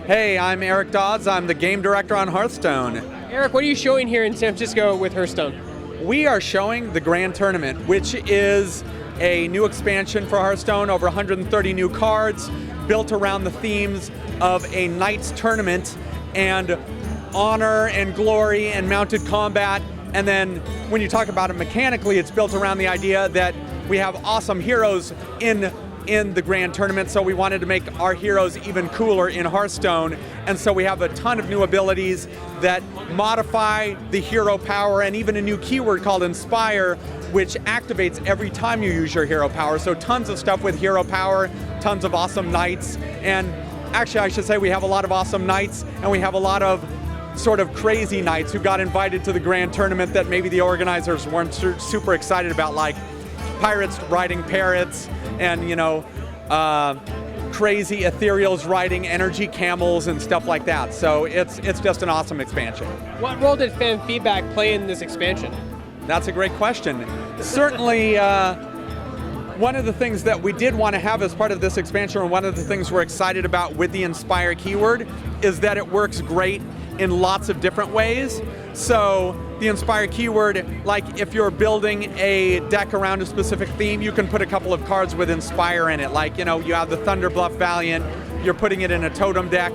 Hey, I'm Eric Dodds. I'm the game director on Hearthstone. Eric, what are you showing here in San Francisco with Hearthstone? We are showing the Grand Tournament, which is a new expansion for Hearthstone, over 130 new cards, built around the themes of a Knights tournament and honor and glory and mounted combat. And then when you talk about it mechanically, it's built around the idea that we have awesome heroes in the Grand Tournament, so we wanted to make our heroes even cooler in Hearthstone. And so we have a ton of new abilities that modify the hero power, and even a new keyword called Inspire, which activates every time you use your hero power. So tons of stuff with hero power, tons of awesome knights, and actually I should say we have a lot of awesome knights, and we have a lot of sort of crazy knights who got invited to the Grand Tournament that maybe the organizers weren't super excited about, like pirates riding parrots, and crazy ethereals riding energy camels and stuff like that. So it's just an awesome expansion. What role did fan feedback play in this expansion? That's a great question. Certainly, one of the things that we did want to have as part of this expansion, and one of the things we're excited about with the Inspire keyword, is that it works great in lots of different ways. So the Inspire keyword, like if you're building a deck around a specific theme, you can put a couple of cards with Inspire in it. Like, you have the Thunderbluff Valiant, you're putting it in a totem deck,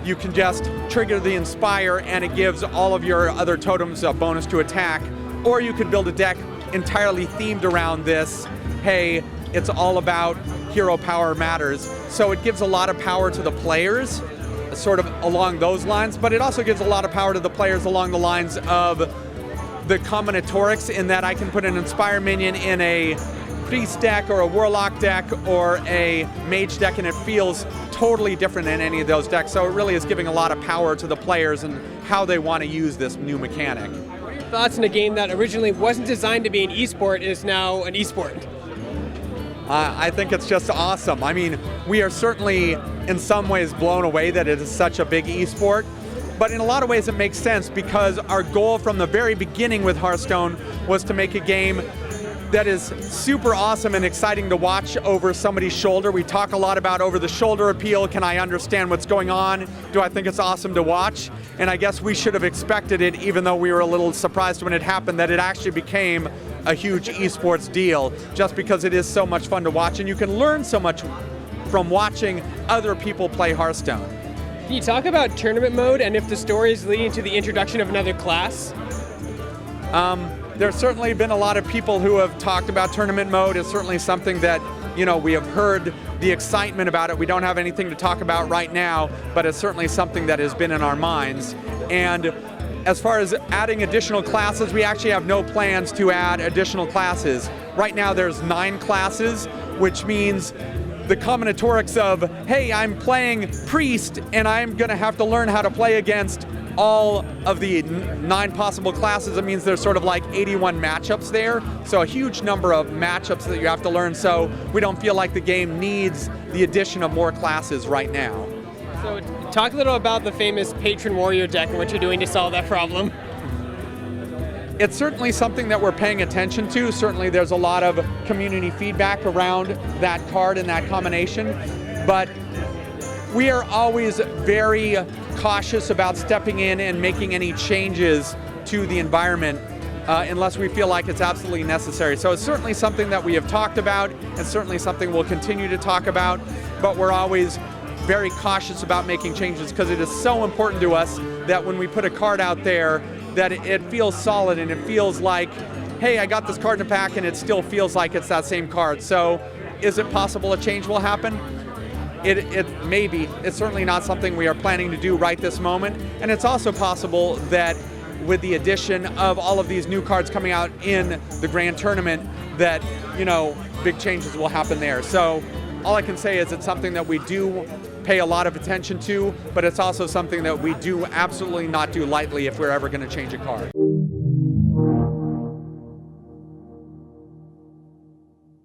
you can just trigger the Inspire and it gives all of your other totems a bonus to attack. Or you could build a deck entirely themed around this. Hey, it's all about hero power matters. So it gives a lot of power to the players, sort of along those lines, but it also gives a lot of power to the players along the lines of the combinatorics, in that I can put an Inspire minion in a priest deck or a warlock deck or a mage deck, and it feels totally different than any of those decks. So it really is giving a lot of power to the players and how they want to use this new mechanic. What are your thoughts on a game that originally wasn't designed to be an esport, is now an esport? I think it's just awesome. I mean, we are certainly in some ways blown away that it is such a big esport, but in a lot of ways it makes sense, because our goal from the very beginning with Hearthstone was to make a game that is super awesome and exciting to watch over somebody's shoulder. We talk a lot about over the shoulder appeal. Can I understand what's going on? Do I think it's awesome to watch? And I guess we should have expected it, even though we were a little surprised when it happened, that it actually became a huge esports deal, just because it is so much fun to watch, and you can learn so much from watching other people play Hearthstone. Can you talk about tournament mode, and if the story is leading to the introduction of another class? There's certainly been a lot of people who have talked about tournament mode. It's certainly something that, we have heard the excitement about it. We don't have anything to talk about right now, but it's certainly something that has been in our minds. And as far as adding additional classes, we actually have no plans to add additional classes. Right now there's 9 classes, which means the combinatorics of, hey, I'm playing priest and I'm gonna have to learn how to play against all of the 9 possible classes. It means there's sort of like 81 matchups there. So a huge number of matchups that you have to learn. So we don't feel like the game needs the addition of more classes right now. So talk a little about the famous Patron Warrior deck and what you're doing to solve that problem. It's certainly something that we're paying attention to. Certainly there's a lot of community feedback around that card and that combination, but we are always very cautious about stepping in and making any changes to the environment unless we feel like it's absolutely necessary. So it's certainly something that we have talked about, and certainly something we'll continue to talk about, but we're always very cautious about making changes, because it is so important to us that when we put a card out there, that it feels solid and it feels like, hey, I got this card in a pack, and it still feels like it's that same card. So is it possible a change will happen? It may be. It's certainly not something we are planning to do right this moment. And it's also possible that with the addition of all of these new cards coming out in the Grand Tournament, that, big changes will happen there. So all I can say is it's something that we do pay a lot of attention to, but it's also something that we do absolutely not do lightly if we're ever going to change a card.